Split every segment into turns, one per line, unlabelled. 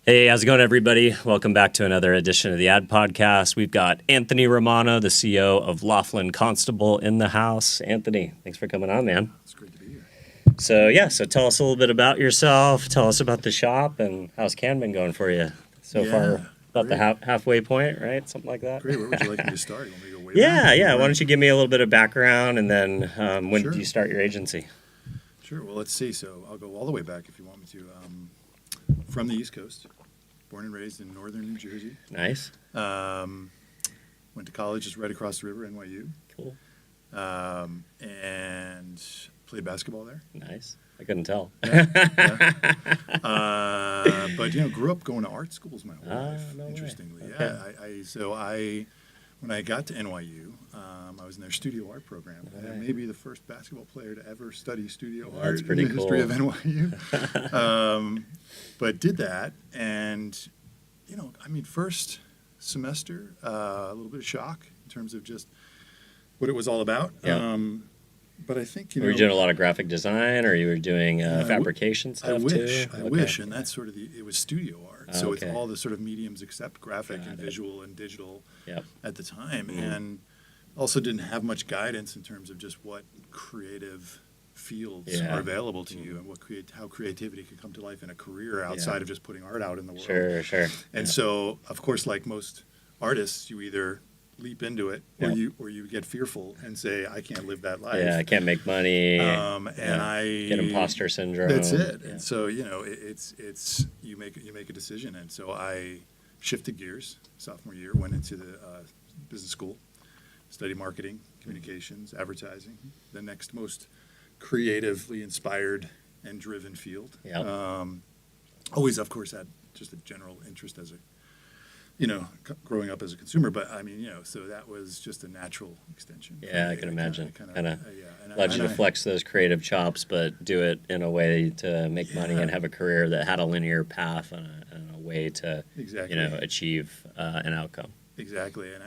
Hey, how's it going, everybody? Welcome back to another edition of the Ad Podcast. We've got Anthony Romano, the CEO of Laughlin Constable, in the house. Anthony, thanks for coming on, man.
It's great to be here.
So tell us a little bit about yourself. Tell us about the shop and how's Can been going for you so far? About
great.
the halfway point, right? Something like that.
Great. Where would you like me to start? You want me to go way
Yeah,
back?
yeah. Why don't you give me a little bit of background and then when
Sure.
did you start your agency?
Sure. Well, let's see. So I'll go all the way back if you want me to. From the East Coast, born and raised in northern New Jersey.
Nice.
Went to college just right across the river, NYU.
Cool.
And played basketball there.
Nice. I couldn't tell.
Yeah. But grew up going to art schools my whole life.
No way.
Interestingly,
Okay.
yeah. When I got to NYU, I was in their studio art program.
Right.
And maybe the first basketball player to ever study studio
Well,
art
that's pretty
in the history of
cool.
NYU. But did that, and first semester, a little bit of shock in terms of just what it was all about.
Yeah.
But I think
Were you doing a lot of graphic design, or you were doing fabrication stuff
I wish,
too?
I
Okay.
wish, and that's sort of it was studio art. So it's
Okay.
all the sort of mediums except graphic
Got
and
it.
visual and digital
Yep.
at the time,
Mhm.
and also didn't have much guidance in terms of just what creative fields
Yeah.
are available to you and how creativity could come to life in a career outside
Yeah.
of just putting art out in the world.
Sure.
And
Yeah.
so, of course, like most artists, you either leap into it or
Yeah.
you get fearful and say, I can't live that life.
Yeah, I can't make money.
And
Yeah.
I
Get imposter syndrome.
That's it.
Yeah.
And so it's you make a decision. And so I shifted gears sophomore year, went into the business school, studied marketing, communications, advertising, the next most creatively inspired and driven field.
Yep.
Always, of course, had just a general interest as a growing up as a consumer, but so that was just a natural extension. for
Yeah, I
me.
can
It
imagine.
kinda-
Kinda
yeah, and
Allowed you
and
to flex those creative chops, but do it in a way to make money
Yeah.
and have a career that had a linear path and a way to,
Exactly.
achieve an outcome.
Exactly, and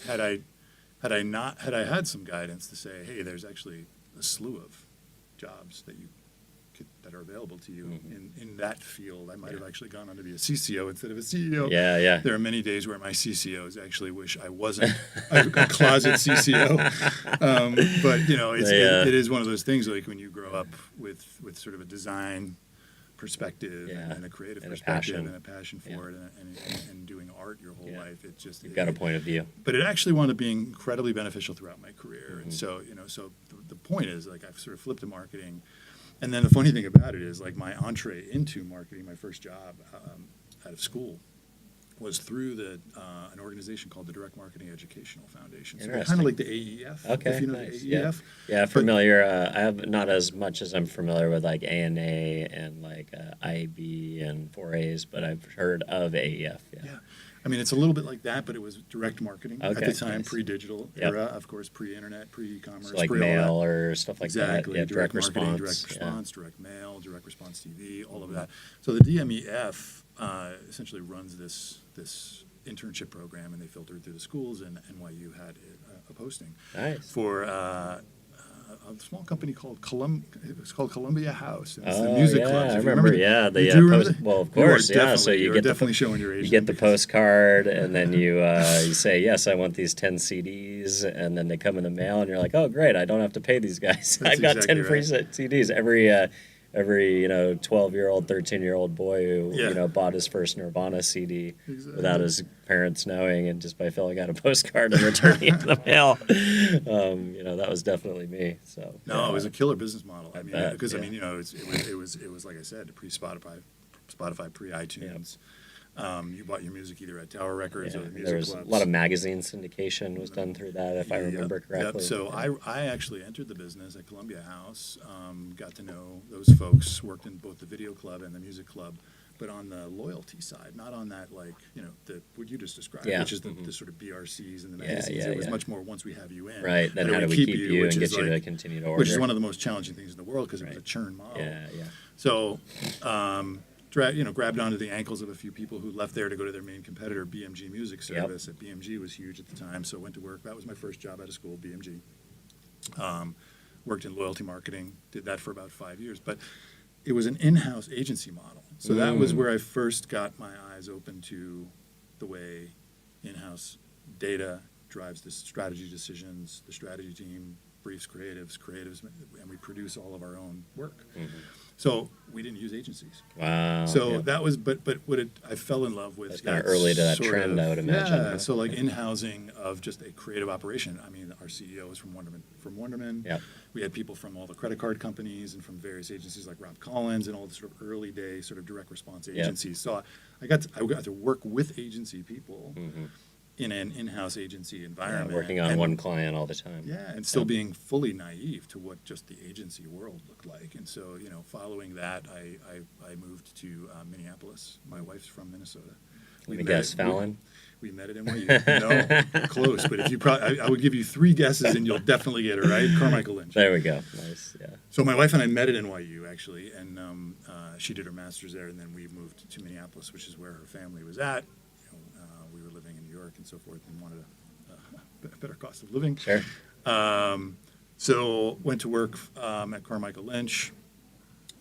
had I had some guidance to say, hey, there's actually a slew of jobs that are available to you in that field, I might have actually gone on to be a CCO instead of a CEO.
Yeah.
There are many days where my CCOs actually wish I wasn't a closet CCO. But it is one of those things, like when you grow up with sort of a design perspective
Yeah.
and a creative
And a
perspective
passion.
and a passion for it and doing art your whole
Yeah.
life. It just
You've got a point of view.
but it actually wound up being incredibly beneficial throughout my career.
Mhm.
And so, the point is, like, I've sort of flipped to marketing. And then the funny thing about it is, like, my entree into marketing, my first job out of school, was through an organization called the Direct Marketing Educational Foundation. So kind
Interesting.
of like the AEF,
Okay,
if you know
nice.
the
Yeah.
AEF.
Yeah, familiar. I have not as much as I'm familiar with like ANA and like IAB and 4As, but I've heard of AEF.
Yeah. I mean, it's a little bit like that, but it was direct marketing at
Okay,
the time,
nice.
pre-digital
Yep.
era, of course, pre-internet, pre-e-commerce,
So like
pre all that.
mail or stuff like
Exactly.
that. Yeah, direct
marketing,
response.
direct
Yeah.
response, direct mail, direct response TV, all of that. So the DMEF essentially runs this internship program, and they filter it through the schools, and NYU had a posting
Nice.
for a small company called it was called Columbia House. And it's the
Oh,
music
yeah,
clubs.
I
If you
remember.
that?
Yeah,
Do
the
you remember
post.
that?
Well, of
You are
course, yeah. So
definitely-
you get
definitely showing your age.
you get the
because-
postcard, and then you say, "Yes, I want these 10 CDs," and then they come in the mail, and you're like, "Oh, great! I don't have to pay these guys.
That's
I've got
exactly
10 free
right.
CDs." Every 12-year-old, 13-year-old boy who
Yeah.
bought his first Nirvana CD
Exactly.
without his parents knowing, and just by filling out a postcard and returning it to the mail, that was definitely me. So
No, it was a killer business model. I mean,
bet,
because
yeah.
it was like I said, pre-Spotify, pre-iTunes. You bought your music either at Tower Records or the music
there was
clubs.
a lot of magazine syndication was done through that, if I remember
Yep.
correctly.
So
Yeah.
I actually entered the business at Columbia House, got to know those folks, worked in both the video club and the music club, but on the loyalty side, not on that, like, what you just described,
Yeah.
which is
Mhm.
the sort of BRCs and the
Yeah,
magazines.
yeah,
It was
yeah.
much more once we have you in.
Right. Then
do
how do we keep you
which
and
is
get you to
like-
continue to order?
Which is one of the most challenging things in the world because it was a
Right.
churn model.
Yeah.
So, grabbed onto the ankles of a few people who left there to go to their main competitor, BMG Music
Yep.
Service. At BMG was huge at the time, so went to work. That was my first job out of school, BMG. Worked in loyalty marketing, did that for about 5 years. But it was an in-house agency model. So that was where I first got my eyes open to the way in-house data drives the strategy decisions, the strategy team briefs creatives, and we produce all of our own work. So we didn't use agencies.
Wow.
So
yeah.
that was, but I fell in love with.
That's kind of early to that trend, I would imagine.
Yeah.
Huh?
So like in-housing of just a creative operation. I mean, our CEO was from Wonderman.
Yep.
We had people from all the credit card companies and from various agencies like Rob Collins and all the sort of early day sort of direct response agencies. So I got to work with agency people in an in-house agency environment.
Yeah, working on one client all the time.
Yeah, and still being fully naive to what just the agency world looked like. And so, following that, I moved to Minneapolis. My wife's from Minnesota.
Let me guess, Fallon?
We met at NYU. No, close. But if you I would give you 3 guesses and you'll definitely get it right. Carmichael Lynch.
There we go. Nice. Yeah.
So my wife and I met at NYU actually, and she did her master's there, and then we moved to Minneapolis, which is where her family was at. We were living in New York and so forth, and wanted a better cost of living.
Sure.
So went to work at Carmichael Lynch,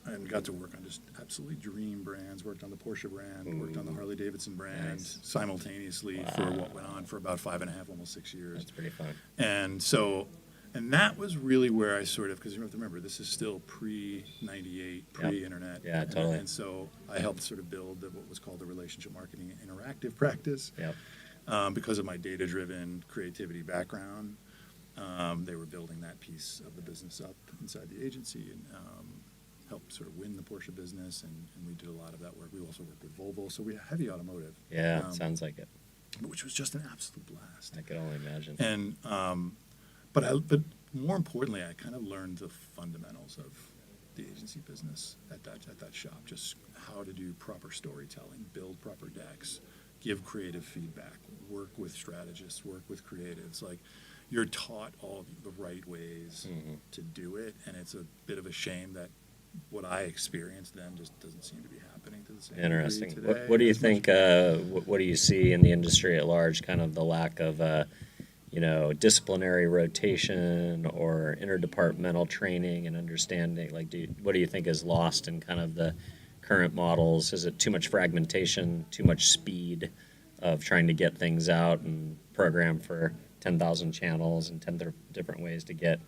and got to work on just absolutely dream brands. Worked on the Porsche brand, worked on the Harley Davidson brand simultaneously for what went on for about 5.5, almost 6 years.
That's pretty fun.
And that was really where I sort of, because you have to remember, this is still pre-98, pre-internet.
Yeah, totally.
And so I helped sort of build what was called the relationship marketing interactive practice.
Yep.
Because of my data-driven creativity background, they were building that piece of the business up inside the agency and helped sort of win the Porsche business, and we did a lot of that work. We also worked with Volvo, so we had heavy automotive.
Yeah, sounds like it.
Which was just an absolute blast.
I could only imagine.
And but more importantly, I kind of learned the fundamentals of the agency business at that shop. Just how to do proper storytelling, build proper decks, give creative feedback, work with strategists, work with creatives. Like, you're taught all the right ways to do it, and it's a bit of a shame that what I experienced then just doesn't seem to be happening to the same degree
Interesting.
today.
What do you think? What do you see in the industry at large? Kind of the lack of, disciplinary rotation or interdepartmental training and understanding. Like, what do you think is lost in kind of the current models? Is it too much fragmentation, too much speed of trying to get things out and program for 10,000 channels and 10 different ways to get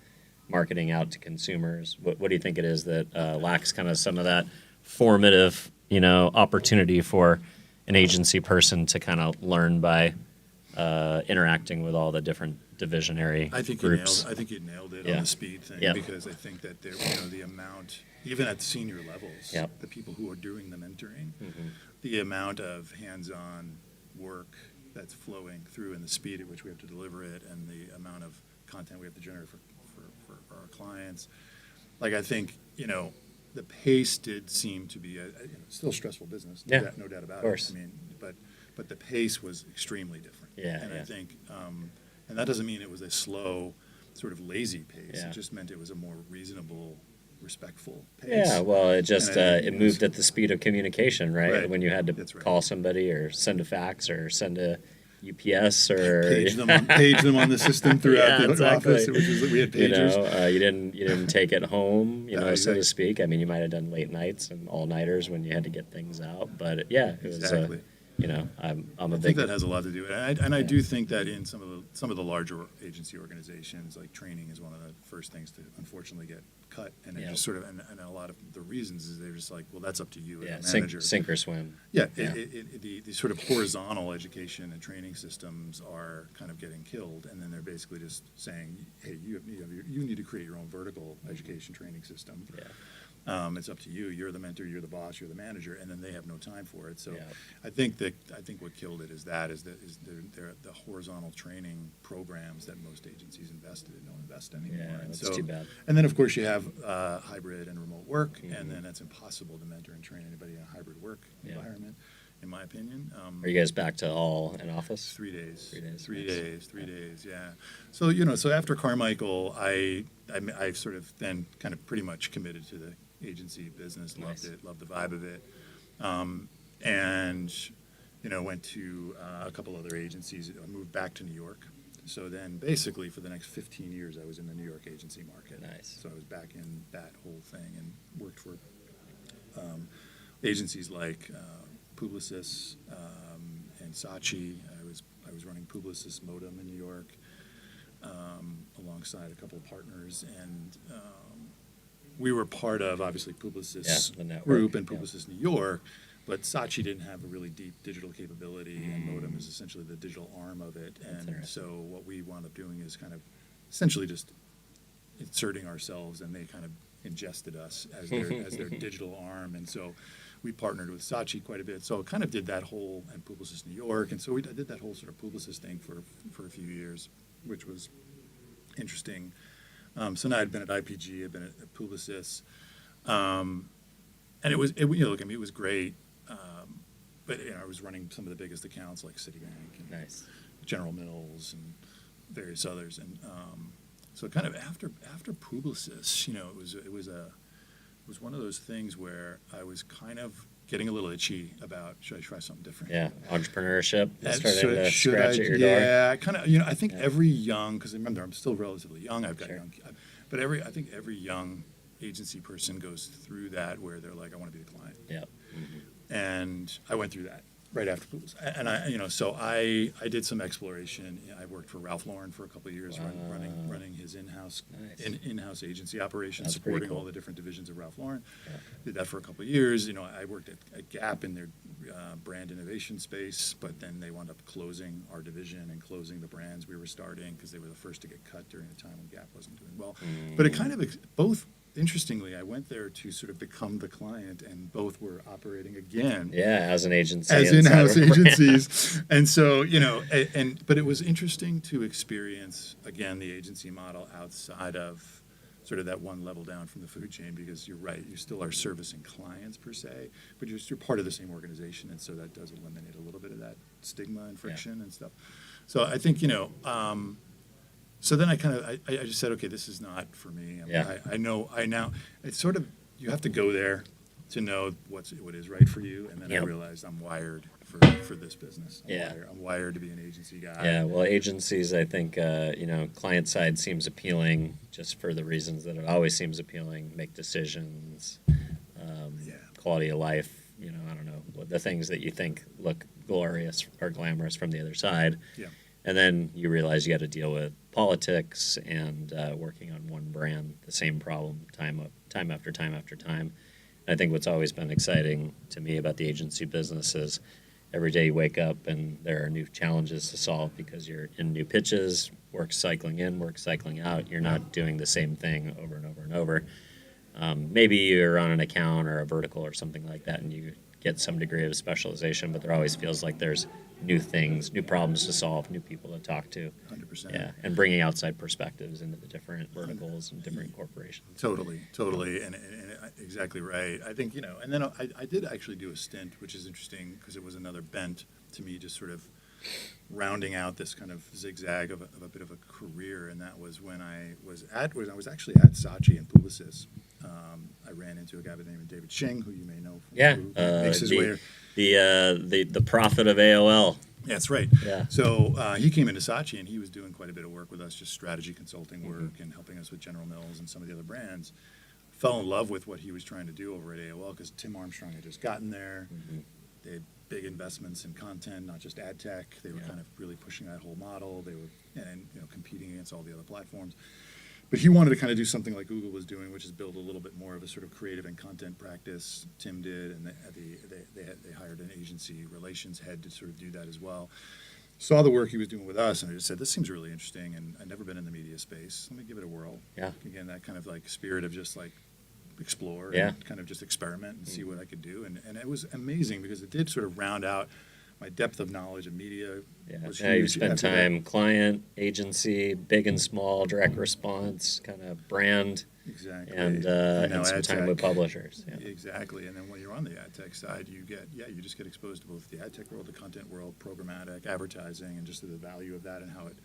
marketing out to consumers? What do you think it is that lacks kind of some of that formative, opportunity for an agency person to kind of learn by interacting with all the different divisionary groups?
I think you nailed it
Yeah.
on the speed thing,
Yep.
because I think that there, the amount, even at senior levels,
Yep.
the people who are doing the mentoring, the amount of hands-on work that's flowing through and the speed at which we have to deliver it and the amount of content we have to generate for our clients. Like, I think, the pace did seem to be still a stressful business. No doubt about it.
Of course.
I mean, but the pace was extremely different.
Yeah,
And
yeah.
I think, and that doesn't mean it was a slow, sort of lazy pace.
Yeah.
It just meant it was a more reasonable, respectful pace.
Yeah, well, it just
And I think
it moved at the speed of communication, right?
Right.
When you had to
That's right.
call somebody or send a fax or send a UPS or
Page them on the system throughout
Yeah,
the
exactly.
office, which is, we had pagers.
you didn't take it home, so
exactly.
to speak. I mean, you might have done late nights and all nighters when you had to get things out, but it was
Exactly.
I'm a
I
big
think that has a lot to do with it. And I do think that in some of the larger agency organizations, like, training is one of the first things to unfortunately get cut. And it
Yeah.
just sort of, and a lot of the reasons is they're just like, well, that's up to you
yeah,
as a manager.
sink or swim.
Yeah,
Yeah.
The sort of horizontal education and training systems are kind of getting killed, and then they're basically just saying, hey, you need to create your own vertical education training system.
Yeah.
It's up to you. You're the mentor, you're the boss, you're the manager, and then they have no time for it. So
Yeah.
I think what killed it is the horizontal training programs that most agencies invested in don't invest anymore.
Yeah,
And
that's
so,
too bad.
And then, of course, you have hybrid and remote work, and then it's impossible to mentor and train anybody in a hybrid work
Yeah.
environment, in my opinion.
Are you guys back to all in office?
3 days.
3 days,
Three
nice.
days. 3 days. Yeah. So so after Carmichael, I sort of then kind of pretty much committed to the agency business.
Nice.
Loved it. Loved the vibe of it. And went to a couple other agencies. I moved back to New York. So then, basically, for the next 15 years, I was in the New York agency market.
Nice.
So I was back in that whole thing and worked for agencies like Publicis and Saatchi. I was running Publicis Modem in New York alongside a couple of partners, and we were part of obviously Publicis
the network,
Group and Publicis New York. But Saatchi didn't have a really deep digital capability, and Modem is essentially the digital arm of it. And so what we wound up doing is kind of essentially just inserting ourselves, and they kind of ingested us as their digital arm. And so we partnered with Saatchi quite a bit. So kind of did that whole, and Publicis New York. And so I did that whole sort of Publicis thing for a few years, which was interesting. So now I'd been at IPG, I'd been at Publicis. And it was, look, I mean, it was great. But I was running some of the biggest accounts like Citibank and General Mills and various others, and so kind of after Publicis, it was one of those things where I was kind of getting a little itchy about, should I try something different?
Yeah, entrepreneurship starting to
Should
scratch
I,
at your door.
Yeah, kind of. I think every young, because remember I'm still relatively young. I've got young, but I think every young agency person goes through that where they're like, I want to be the client.
Yeah.
And I went through that right after Publicis. And so I did some exploration. I worked for Ralph Lauren for a couple of years, running his in-house in-house agency operations,
That's
supporting
cool.
all the different divisions of Ralph Lauren. Yeah. Did that for a couple of years. I worked at Gap in their brand innovation space, but then they wound up closing our division and closing the brands we were starting because they were the first to get cut during a time when Gap wasn't doing well. But it kind of both. Interestingly, I went there to sort of become the client, and both were operating again.
Yeah, as an agency.
As in-house agencies. And so, but it was interesting to experience, again, the agency model outside of sort of that one level down from the food chain, because you're right, you still are servicing clients per se, but you're part of the same organization, and so that does eliminate a little bit of that stigma and friction and stuff. So I think, so then I just said, okay, this is not for me. I now, it's sort of, you have to go there to know what is right for you. And then I realized I'm wired for this business. I'm wired to be an agency guy.
Yeah, well, agencies, I think, client side seems appealing just for the reasons that it always seems appealing. Make decisions, quality of life, I don't know, the things that you think look glorious or glamorous from the other side.
Yeah.
And then you realize you got to deal with politics and working on one brand, the same problem time after time after time. And I think what's always been exciting to me about the agency business is every day you wake up and there are new challenges to solve because you're in new pitches, work cycling in, work cycling out. You're not doing the same thing over and over and over. Maybe you're on an account or a vertical or something like that and you get some degree of specialization, but there always feels like there's new things, new problems to solve, new people to talk to.
100%.
Yeah, and bringing outside perspectives into the different verticals and different corporations.
Totally, and exactly right. I think, and then I did actually do a stint, which is interesting because it was another bent to me, just sort of rounding out this kind of zigzag of a bit of a career, and that was when I was actually at Saatchi and Publicis. I ran into a guy by the name of David Shing, who you may know. Who makes his way.
The prophet of AOL.
Yeah, that's right.
Yeah.
So he came into Saatchi, and he was doing quite a bit of work with us, just strategy consulting work and helping us with General Mills and some of the other brands. Fell in love with what he was trying to do over at AOL because Tim Armstrong had just gotten there. They had big investments in content, not just ad tech. They were kind of really pushing that whole model. They were competing against all the other platforms. But he wanted to kind of do something like Google was doing, which is build a little bit more of a sort of creative and content practice. Tim did, and they hired an agency relations head to sort of do that as well. Saw the work he was doing with us, and I just said, this seems really interesting, and I've never been in the media space. Let me give it a whirl.
Yeah.
Again, that kind of like spirit of just like explore and kind of just experiment and see what I could do. And it was amazing because it did sort of round out my depth of knowledge of media.
Yeah, you spent time client, agency, big and small, direct response, kind of brand.
Exactly.
And some time with publishers. Yeah.
Exactly. And then when you're on the ad tech side, you just get exposed to both the ad tech world, the content world, programmatic, advertising, and just the value of that and how it,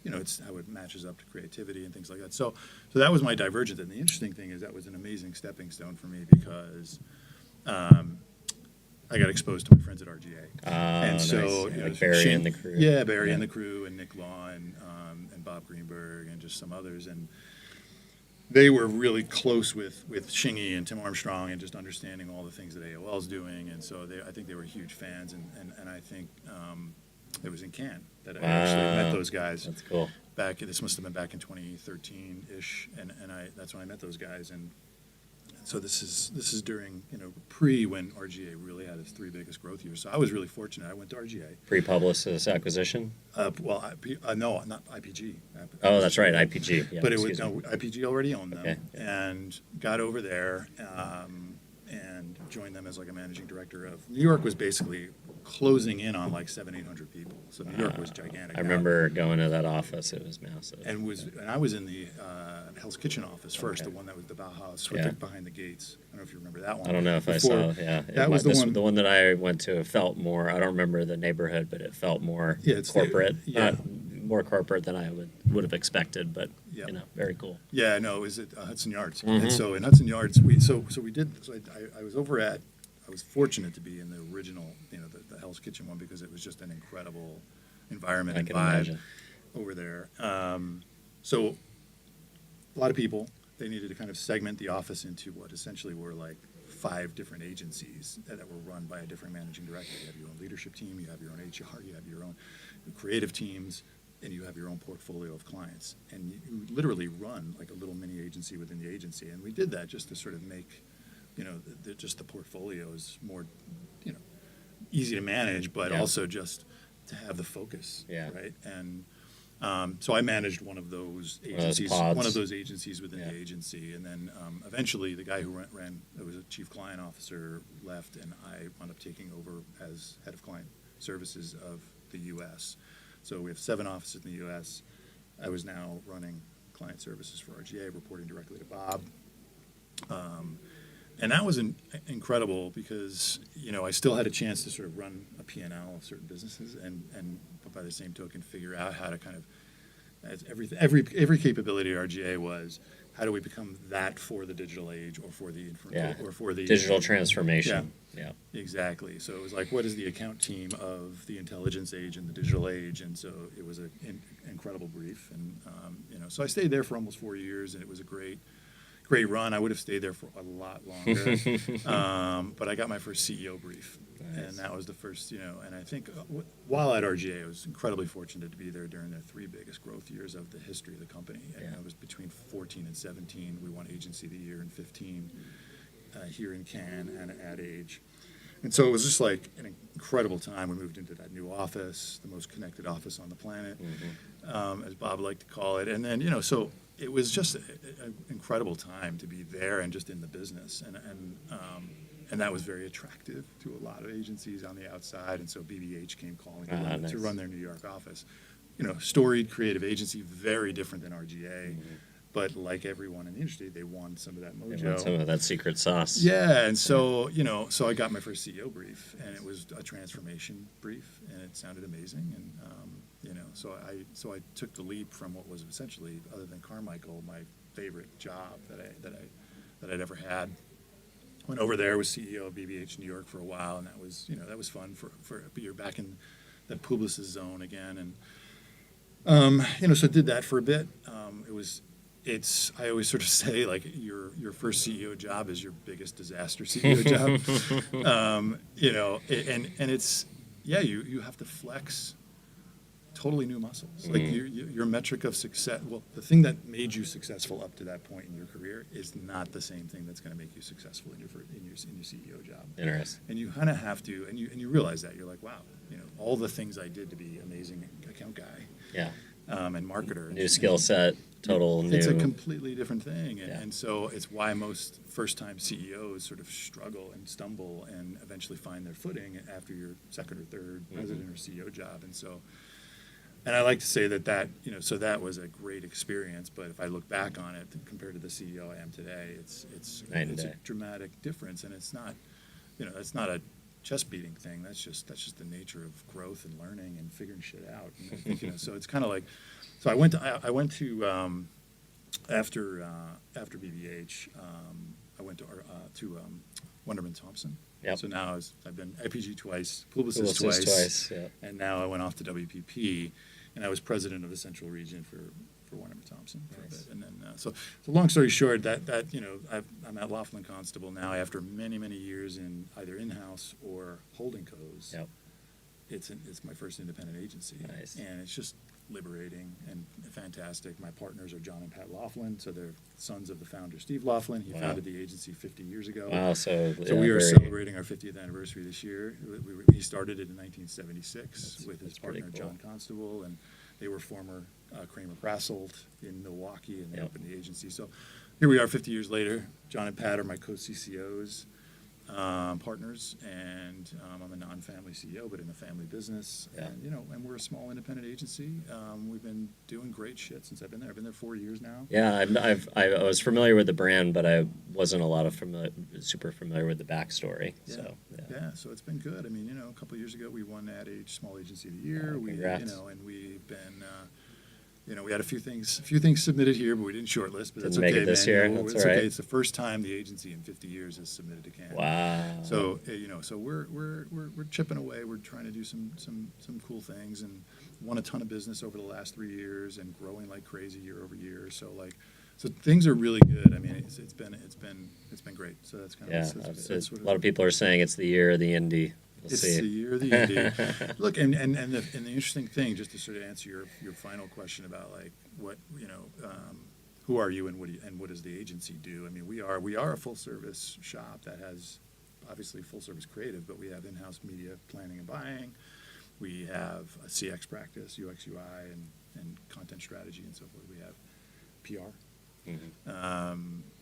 it's how it matches up to creativity and things like that. So that was my divergence. And the interesting thing is that was an amazing stepping stone for me because I got exposed to my friends at RGA. And so,
nice. Like Barry and the crew.
Yeah, Barry and the crew and Nick Law and Bob Greenberg and just some others. And they were really close with Shingy and Tim Armstrong and just understanding all the things that AOL's doing. And so I think they were huge fans. And I think it was in Cannes that I actually met those guys.
That's cool.
This must have been back in 2013-ish. And that's when I met those guys. And so this is during, pre when RGA really had its 3 biggest growth years. So I was really fortunate. I went to RGA.
Pre-Publicis acquisition?
No, not IPG.
Oh, that's right, IPG. Yeah,
but it was IPG already owned them,
Okay,
and got over there and joined them as like a managing director of New York was basically closing in on like 700-800 people. So New York was gigantic.
I remember going to that office; it was massive.
And I was in the Hell's Kitchen office first,
Okay.
the one that was the Bauhaus
Yeah.
behind the gates. I don't know if you remember that one.
I don't know if I saw. Yeah,
That was
the one that I went to. Felt more. I don't remember the neighborhood, but it felt more corporate. More corporate than I would have expected, but very cool.
Yeah, no, it was at Hudson Yards.
Mm-hmm.
And so in Hudson Yards, I was fortunate to be in the original, the Hell's Kitchen one because it was just an incredible environment
I
and
can
vibe
imagine.
over there. So a lot of people, they needed to kind of segment the office into what essentially were like 5 different agencies that were run by a different managing director. You have your own leadership team, you have your own HR, you have your own creative teams, and you have your own portfolio of clients. And you literally run like a little mini agency within the agency. And we did that just to sort of make, just the portfolios more, easy to manage, but also just to have the focus, right? And so I managed one of those agencies, within the agency. And then eventually the guy who ran, it was a chief client officer, left, and I wound up taking over as head of client services of the U.S. So we have 7 offices in the U.S. I was now running client services for RGA, reporting directly to Bob. And that was incredible because, I still had a chance to sort of run a P&L of certain businesses and by the same token, figure out how to kind of, as every capability at RGA was, how do we become that for the digital age or for the
digital transformation? Yeah,
exactly. So it was like, what is the account team of the intelligence age and the digital age? And so it was an incredible brief. And, so I stayed there for almost 4 years, and it was a great run. I would have stayed there for a lot longer. But I got my first CEO brief. Nice. And that was the first, and I think while at RGA, I was incredibly fortunate to be there during their 3 biggest growth years of the history of the company. And it was between 14 and 17. We won Agency of the Year in 15 here in Cannes and at Ad Age. And so it was just like an incredible time. We moved into that new office, the most connected office on the planet, as Bob liked to call it. And then, so it was just an incredible time to be there and just in the business. And that was very attractive to a lot of agencies on the outside. And so BBH came calling to run their New York office. Storied creative agency, very different than RGA. But like everyone in the industry, they want some of that mojo.
They want some of that secret sauce.
Yeah, and so, so I got my first CEO brief, and it was a transformation brief, and it sounded amazing. And, so I took the leap from what was essentially, other than Carmichael, my favorite job that I'd ever had. Went over there, was CEO of BBH New York for a while, and that was fun but you're back in the Publicis zone again. And, so did that for a bit. I always sort of say, like, your first CEO job is your biggest disaster CEO job. And it's, you have to flex totally new muscles. Like your metric of success, well, the thing that made you successful up to that point in your career is not the same thing that's going to make you successful in your CEO job.
Interesting.
And you kind of have to, and you realize that. You're like, wow, all the things I did to be amazing account guy.
Yeah.
And marketer.
New skill set, new.
It's a completely different thing. And so it's why most first-time CEOs sort of struggle and stumble and eventually find their footing after your second or third president or CEO job. And I like to say that so that was a great experience. But if I look back on it compared to the CEO I am today, it's a dramatic difference. And it's not, that's not a chest beating thing. That's just the nature of growth and learning and figuring shit out. And I think, so it's kind of like, so I went to after BBH, I went to Wunderman Thompson.
Yep.
So now I've been IPG twice, Publicis twice,
yeah.
And now I went off to WPP, and I was president of the Central Region for Warner Thompson for
Nice.
a bit. And then, so long story short, that you know, I'm at Laughlin Constable now after many, many years in either in-house or holding co's.
Yep.
It's my first independent agency.
Nice.
And it's just liberating and fantastic. My partners are John and Pat Laughlin, so they're sons of the founder, Steve Laughlin. He
Wow.
founded the agency 50 years ago.
Wow. So
So we are
very-
celebrating our 50th anniversary this year. He started it in 1976 with his
that's pretty
partner,
cool.
John Constable, and they were former Kramer Brasselt in Milwaukee, and they
Yep.
opened the agency. So here we are 50 years later. John and Pat are my co-CCOs, partners, and I'm a non-family CEO, but in a family business.
Yeah.
And, you know, and we're a small independent agency. We've been doing great shit since I've been there. I've been there 4 years now.
Yeah, I was familiar with the brand, but I wasn't super familiar with the backstory.
Yeah.
So
Yeah, so it's been good. I mean, you know, a couple of years ago, we won Ad Age Small Agency of the Year.
Oh,
We, you
congrats.
know, and we've been, you know, we had a few things submitted here, but we didn't shortlist. But that's
Didn't make
okay,
it this
man.
year.
You know,
That's
it's
all right.
okay. It's the first time the agency in 50 years has submitted to Cannes.
Wow.
So you know, so we're chipping away. We're trying to do some cool things, and won a ton of business over the last 3 years, and growing like crazy year over year. So things are really good. I mean, it's been great. So that's kind
Yeah,
of that's what
a lot of people are saying it's the year of the indie. We'll
it's
see.
the year of the indie. Look, and the interesting thing, just to sort of answer your final question about like what, you know, who are you and what does the agency do? I mean, we are a full service shop that has obviously full service creative, but we have in-house media planning and buying. We have a CX practice, UX UI, and content strategy and so forth. We have PR.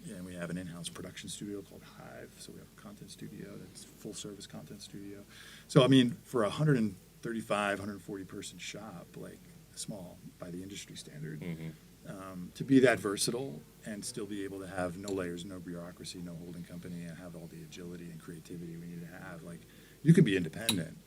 And we have an in-house production studio called Hive. So we have a content studio that's full service content studio. So I mean, for a 135, 140 person shop, like small by the industry standard, to be that versatile and still be able to have no layers, no bureaucracy, no holding company, and have all the agility and creativity we need to have. Like, you can be independent,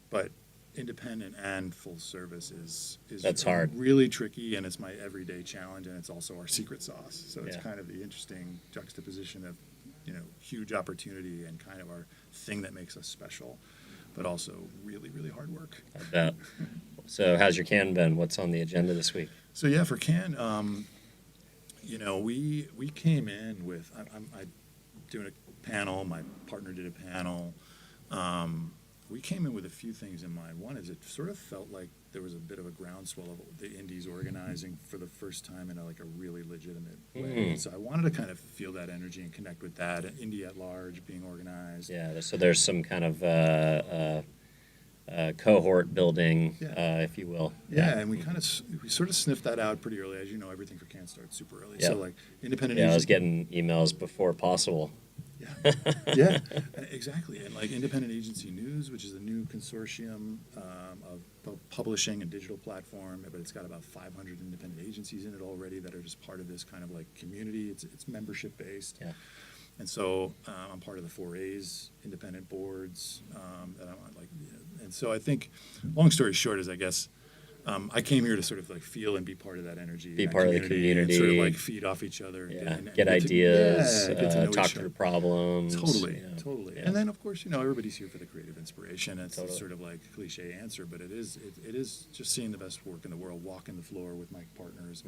but independent and full service is
That's hard.
really tricky, and it's my everyday challenge, and it's also our secret sauce. So it's
Yeah.
kind of the interesting juxtaposition of, you know, huge opportunity and kind of our thing that makes us special, but also really, really hard work.
I bet. So how's your can been? What's on the agenda this week?
So yeah, for Cannes, you know, we came in with I'm doing a panel. My partner did a panel. We came in with a few things in mind. One is it sort of felt like there was a bit of a groundswell of the indies organizing for the first time in a really legitimate way. So I wanted to kind of feel that energy and connect with that. And indie at large being organized.
Yeah. So there's some kind of cohort building,
Yeah.
if you will.
Yeah, and we sort of sniffed that out pretty early. As you know, everything for Cannes starts super early.
Yeah.
So like independent.
Yeah, I was
agency-
getting emails before possible.
Yeah, yeah, exactly. And like Independent Agency News, which is a new consortium of publishing and digital platform, but it's got about 500 independent agencies in it already that are just part of this kind of like community. It's membership based.
Yeah.
And so I'm part of the 4A's independent boards that I'm on. Like, and so I think, long story short, is I guess I came here to sort of like feel and be part of that energy,
Be
that
part of the
and
community.
sort of like feed off each other. And
Yeah.
and
Get ideas,
get to know
talk
each
through
other.
problems.
Totally,
you know.
totally.
Yeah.
And then, of course, you know, everybody's here for the creative inspiration. It's
Totally.
sort of like a cliche answer, but it is just seeing the best work in the world, walking the floor with my partners,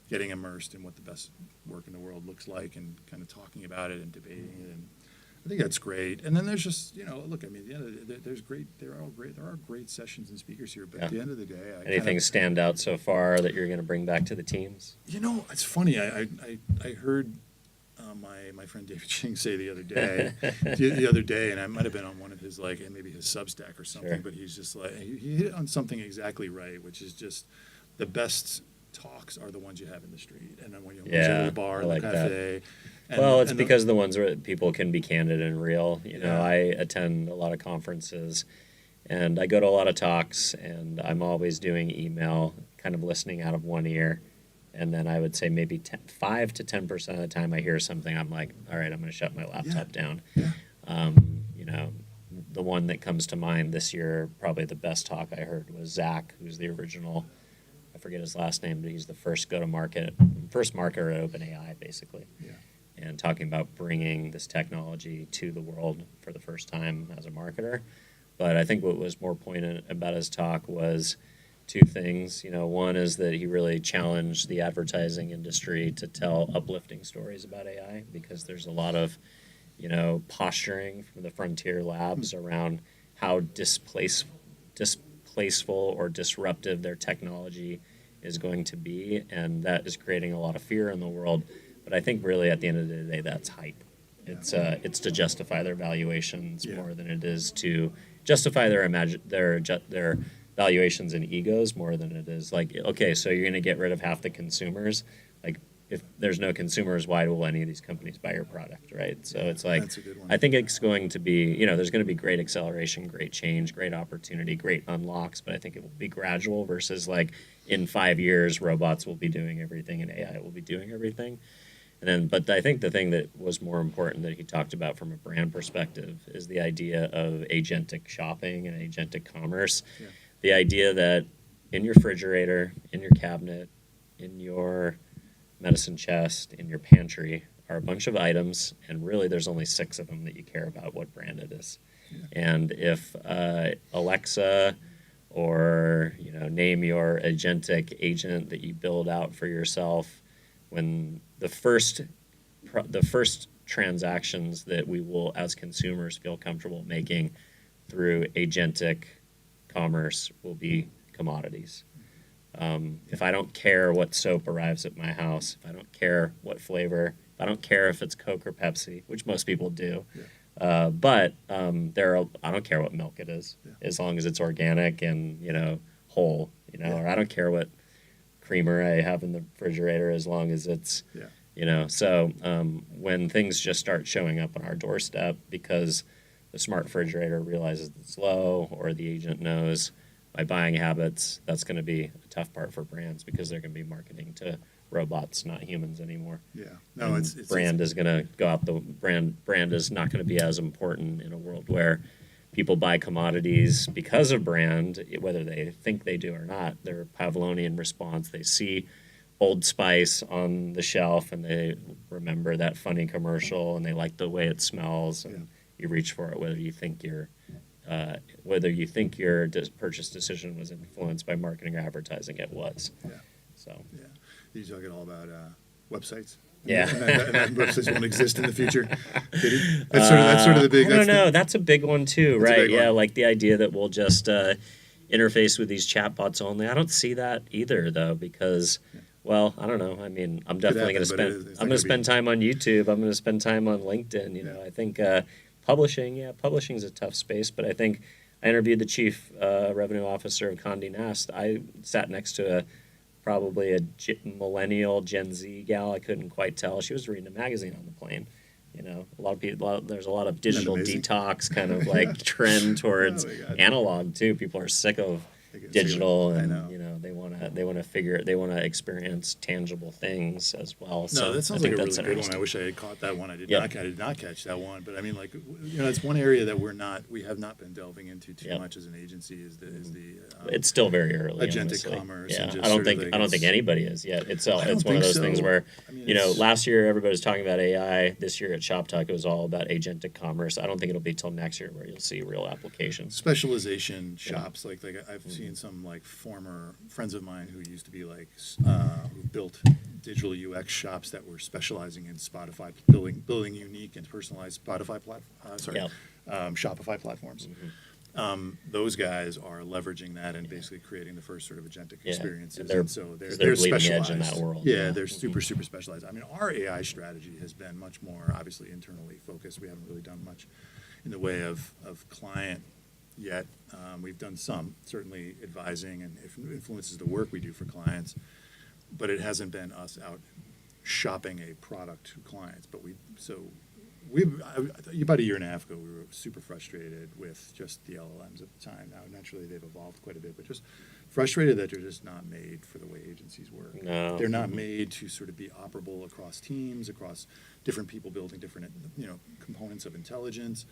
getting immersed in what the best work in the world looks like, and kind of talking about it and debating it. And I think that's great. And then there's just, you know, look, I mean, there are great sessions and speakers here, but at the end of the day,
Anything stand out so far that you're going to bring back to the teams?
You know, it's funny. I heard my friend David Ching say the other day, and I might have been on one of his like, and maybe his Substack or something,
Sure.
but he's just like, he hit on something exactly right, which is just the best talks are the ones you have in the street, and then when you go to the bar,
I
and
like
the
that.
cafe.
Well, it's because the ones where people can be candid and real. You know,
Yeah.
I attend a lot of conferences, and I go to a lot of talks, and I'm always doing email, kind of listening out of one ear, and then I would say maybe 5 to 10% of the time I hear something, I'm like, all right, I'm going to shut my laptop down.
Yeah.
You know, the one that comes to mind this year, probably the best talk I heard was Zach, who's the original. I forget his last name, but he's the first marketer at OpenAI, basically.
Yeah.
And talking about bringing this technology to the world for the first time as a marketer. But I think what was more poignant about his talk was two things. One is that he really challenged the advertising industry to tell uplifting stories about AI, because there's a lot of, posturing from the frontier labs around how displaceful or disruptive their technology is going to be, and that is creating a lot of fear in the world. But I think really at the end of the day, that's hype. It's to justify their valuations more than it is to justify their valuations and egos more than it is like, okay, so you're going to get rid of half the consumers. Like, if there's no consumers, why will any of these companies buy your product, right? So it's like,
That's a good one.
I think it's going to be, there's going to be great acceleration, great change, great opportunity, great unlocks, but I think it will be gradual versus like in 5 years, robots will be doing everything and AI will be doing everything. But I think the thing that was more important that he talked about from a brand perspective is the idea of agentic shopping and agentic commerce.
Yeah.
The idea that in your refrigerator, in your cabinet, in your medicine chest, in your pantry are a bunch of items, and really there's only 6 of them that you care about what brand it is.
Yeah.
And if Alexa or name your agentic agent that you build out for yourself, when the first transactions that we will as consumers feel comfortable making through agentic commerce will be commodities. If I don't care what soap arrives at my house, if I don't care what flavor, if I don't care if it's Coke or Pepsi, which most people do, but I don't care what milk it is, as long as it's organic and whole, or I don't care what creamer I have in the refrigerator as long as it's So when things just start showing up on our doorstep because the smart refrigerator realizes it's low, or the agent knows my buying habits, that's going to be a tough part for brands, because they're going to be marketing to robots, not humans anymore.
Yeah, no,
And
it's
brand is going to go out the brand is not going to be as important in a world where people buy commodities because of brand, whether they think they do or not. Their Pavlovian response, they see Old Spice on the shelf and they remember that funny commercial and they like the way it smells, and you reach for it whether you think your purchase decision was influenced by marketing or advertising. It was. So.
Yeah. You're talking all about websites.
Yeah.
And that websites won't exist in the future. That's sort of the big.
I don't know. That's a big one too, right?
Yeah,
like the idea that we'll just interface with these chatbots only. I don't see that either, though, because, well, I don't know. I mean, I'm definitely going to spend. I'm going to spend time on YouTube. I'm going to spend time on LinkedIn. I think publishing's a tough space, but I think I interviewed the chief revenue officer of Condé Nast. I sat next to probably a millennial Gen Z gal. I couldn't quite tell. She was reading a magazine on the plane. A lot of people. There's a lot of digital detox kind of like trend towards analog too. People are sick of digital, and they want to experience tangible things as well.
No,
so
that sounds like a really good one. I wish I had caught that one. I did not catch that one. But I mean, like, it's one area that we have not been delving into too much as an agency. Is the
it's still very early.
Agentic
honestly.
commerce.
Yeah,
and just
I don't think anybody is yet. It's one of those things where last year everybody was talking about AI. This year at Shop Talk it was all about agentic commerce. I don't think it'll be till next year where you'll see real applications.
Specialization shops like I've seen some like former friends of mine who used to be like who built digital UX shops that were specializing in Spotify, building unique and personalized Shopify platforms. Those guys are leveraging that and basically creating the first sort of agentic experiences.
And
so they're
bleeding edge
specialized
in that world.
Yeah, they're super specialized. I mean, our AI strategy has been much more obviously internally focused. We haven't really done much in the way of client yet. We've done some, certainly advising, and it influences the work we do for clients, but it hasn't been us out shopping a product to clients. But about a year and a half ago, we were super frustrated with just the LLMs at the time. Now, naturally, they've evolved quite a bit, but just frustrated that they're just not made for the way agencies work.
No.
They're not made to sort of be operable across teams, across different people building different, components of intelligence.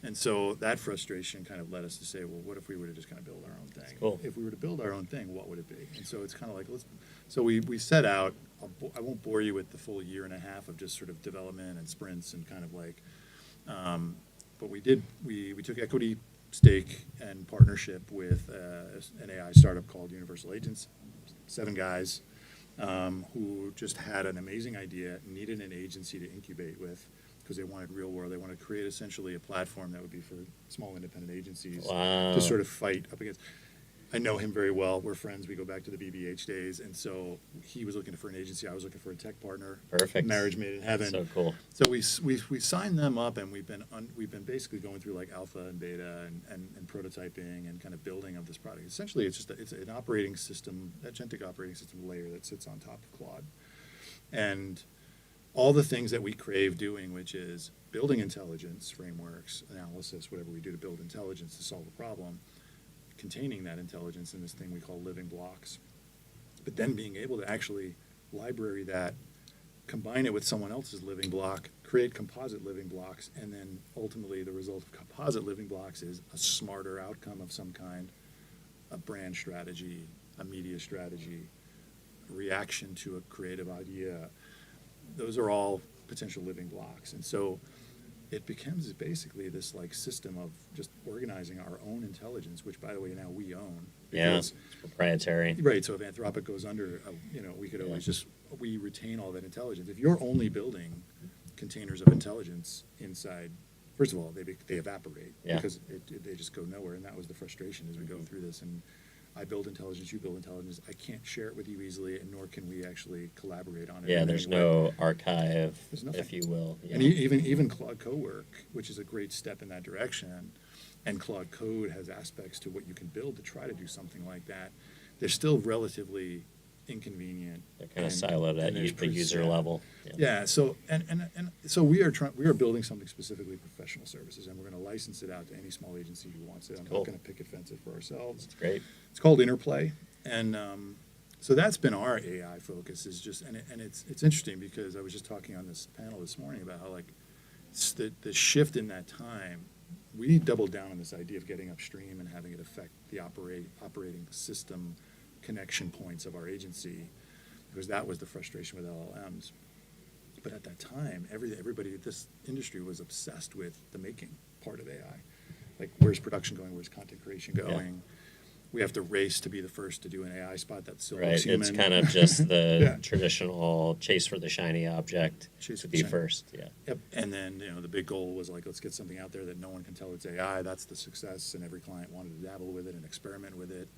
And so that frustration kind of led us to say, well, what if we were to just kind of build our own thing?
Cool.
If we were to build our own thing, what would it be? And so it's kind of like, so we set out, I won't bore you with the full year and a half of just sort of development and sprints and kind of like, but we took equity stake and partnership with an AI startup called Universal Agents. 7 guys who just had an amazing idea, needed an agency to incubate with because they wanted real world. They wanted to create essentially a platform that would be for small independent agencies
Wow.
to sort of fight up against. I know him very well. We're friends. We go back to the BBH days. And so he was looking for an agency. I was looking for a tech partner.
Perfect.
Marriage made in heaven.
So cool.
So we signed them up, and we've been basically going through like alpha and beta and prototyping and kind of building of this product. Essentially, it's an operating system, agentic operating system layer that sits on top of Claude, and all the things that we crave doing, which is building intelligence frameworks, analysis, whatever we do to build intelligence to solve a problem, containing that intelligence in this thing we call living blocks, but then being able to actually library that, combine it with someone else's living block, create composite living blocks, and then ultimately the result of composite living blocks is a smarter outcome of some kind, a brand strategy, a media strategy, a reaction to a creative idea. Those are all potential living blocks. And so it becomes basically this like system of just organizing our own intelligence, which, by the way, now we own.
Yeah, it's proprietary.
Right. So if Anthropic goes under, we could always we retain all that intelligence. If you're only building containers of intelligence inside, first of all, they evaporate because they just go nowhere. And that was the frustration as we go through this. And I build intelligence, you build intelligence. I can't share it with you easily, and nor can we actually collaborate on it.
Yeah, there's no archive,
nothing.
if you will. Yeah.
And even Claude Cowork, which is a great step in that direction, and Claude Code has aspects to what you can build to try to do something like that. They're still relatively inconvenient.
They're kind of siloed at the user level.
Yeah. So so we are building something specifically professional services, and we're going to license it out to any small agency who wants it. I'm not going to picket fence it for ourselves.
That's great.
It's called Interplay, and so that's been our AI focus. Is just and it's interesting because I was just talking on this panel this morning about how like the shift in that time. We doubled down on this idea of getting upstream and having it affect the operating system connection points of our agency, because that was the frustration with LLMs. But at that time, everybody, this industry was obsessed with the making part of AI. Like, where's production going? Where's content creation going? Yeah. We have to race to be the first to do an AI spot that still looks human.
It's kind of just the traditional chase for the shiny object to be first. Yeah.
Yep. And then the big goal was like, let's get something out there that no one can tell it's AI. That's the success, and every client wanted to dabble with it and experiment with it.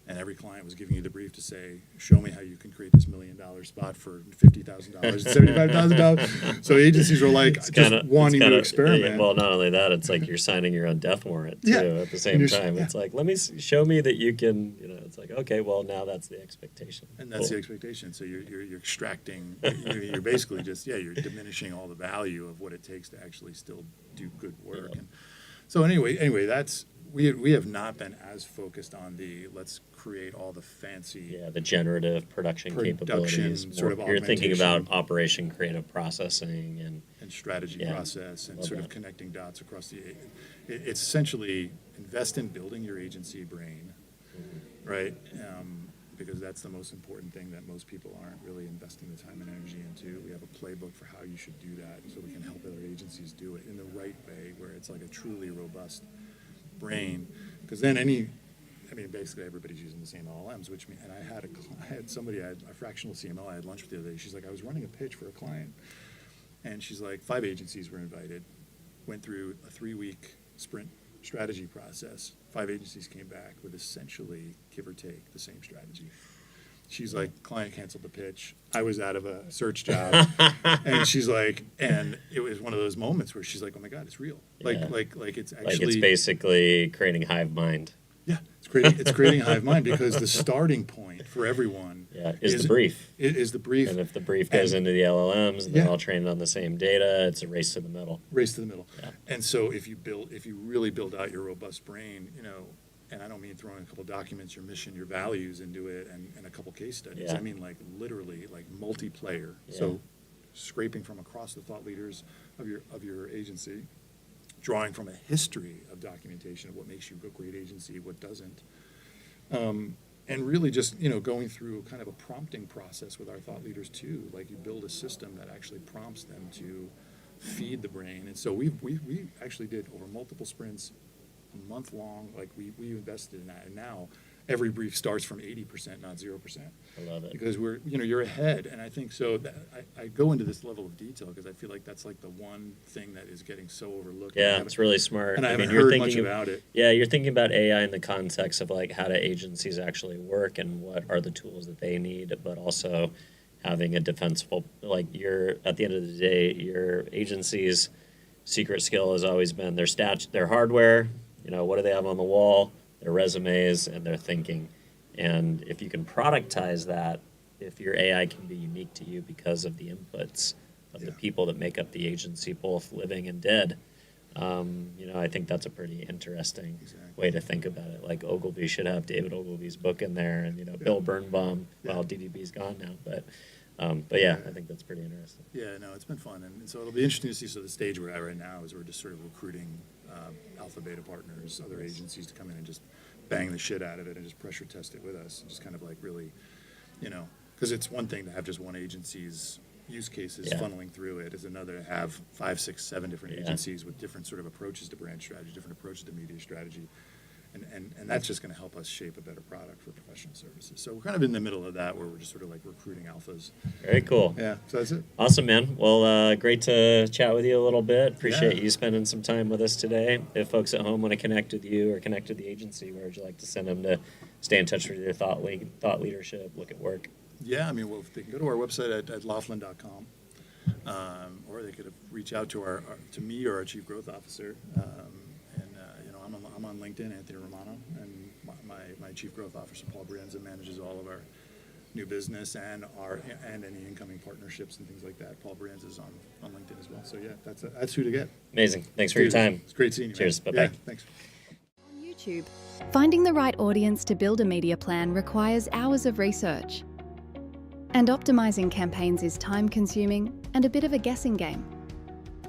And every client was giving you the brief to say, show me how you can create this $1 million spot for $50,000 and $75,000. So agencies were like wanting to experiment.
Well, not only that, it's like you're signing your own death warrant too at the same time. It's like, show me that you can, it's like, okay, well, now that's the expectation.
And that's the expectation. So you're extracting, you're basically just, you're diminishing all the value of what it takes to actually still do good work. Yeah. And so anyway, that's, we have not been as focused on let's create all the fancy
the generative production capabilities.
Sort of
you're thinking about operation creative processing and
strategy process and sort of connecting dots across it's essentially invest in building your agency brain, right? Because that's the most important thing that most people aren't really investing the time and energy into. We have a playbook for how you should do that, so we can help other agencies do it in the right way, where it's like a truly robust brain. Because then basically everybody's using the same LLMs, and I had somebody, a fractional CMO, I had lunch with the other day. She's like, I was running a pitch for a client, and she's like, 5 agencies were invited, went through a 3-week sprint strategy process. 5 agencies came back with essentially, give or take, the same strategy. She's like, client canceled the pitch. I was out of a search job. And she's like, and it was one of those moments where she's like, oh my God, it's real. Like it's actually. Like
it's basically creating hive mind.
Yeah, it's creating hive mind, because the starting point for everyone
is the brief.
It is the brief.
And if the brief goes into the LLMs, and they're all trained on the same data, it's a race to the middle.
Yeah. And so if you really build out your robust brain, and I don't mean throwing a couple documents, your mission, your values into it, and a couple case studies. I mean like literally like multiplayer. So scraping from across the thought leaders of your agency, drawing from a history of documentation of what makes you a great agency, what doesn't, and really just going through kind of a prompting process with our thought leaders too. Like, you build a system that actually prompts them to feed the brain. And so we actually did, over multiple sprints, month long. Like we invested in that, and now every brief starts from 80%, not 0%.
I love it.
Because you're ahead, and I think so. I go into this level of detail because I feel like that's like the one thing that is getting so overlooked.
Yeah, it's really smart.
And I haven't
you're
heard
thinking
much about it.
Yeah, you're thinking about AI in the context of like how do agencies actually work and what are the tools that they need, but also having a defensible, like at the end of the day, your agency's secret skill has always been their stats, their hardware, what do they have on the wall, their resumes, and their thinking. And if you can productize that, if your AI can be unique to you because of the inputs of the people that make up the agency, both living and dead, I think that's a pretty interesting way to think about it. Like Ogilvy should have David Ogilvy's book in there, and Bill Birnbaum. Well, DDB's gone now, but yeah, I think that's pretty interesting.
Yeah, no, it's been fun, and so it'll be interesting to see. So the stage we're at right now is we're just sort of recruiting alpha beta partners, other agencies to come in and just bang the shit out of it and just pressure test it with us, and just kind of like really, because it's one thing to have just one agency's use cases funneling through it. It's another to have 5, 6, 7 different agencies with different sort of approaches to brand strategy, different approaches to media strategy. And that's just going to help us shape a better product for professional services. So we're kind of in the middle of that where we're just sort of like recruiting alphas.
Very cool.
Yeah, so that's it.
Awesome, man. Well, great to chat with you a little bit. Appreciate you spending some time with us today. If folks at home want to connect with you or connect with the agency, where would you like to send them to stay in touch with your thought leadership, look at work?
Yeah, well, they can go to our website at laughlin.com, or they could reach out to to me or our chief growth officer. I'm on LinkedIn, Anthony Romano, and my chief growth officer, Paul Brienza, manages all of our new business and any incoming partnerships and things like that. Paul Brienza is on LinkedIn as well. So yeah, that's who to get.
Amazing. Thanks for your time.
It's great seeing you.
Cheers.
Man.
Bye-bye.
Yeah, thanks.
On YouTube, finding the right audience to build a media plan requires hours of research. And optimizing campaigns is time-consuming and a bit of a guessing game.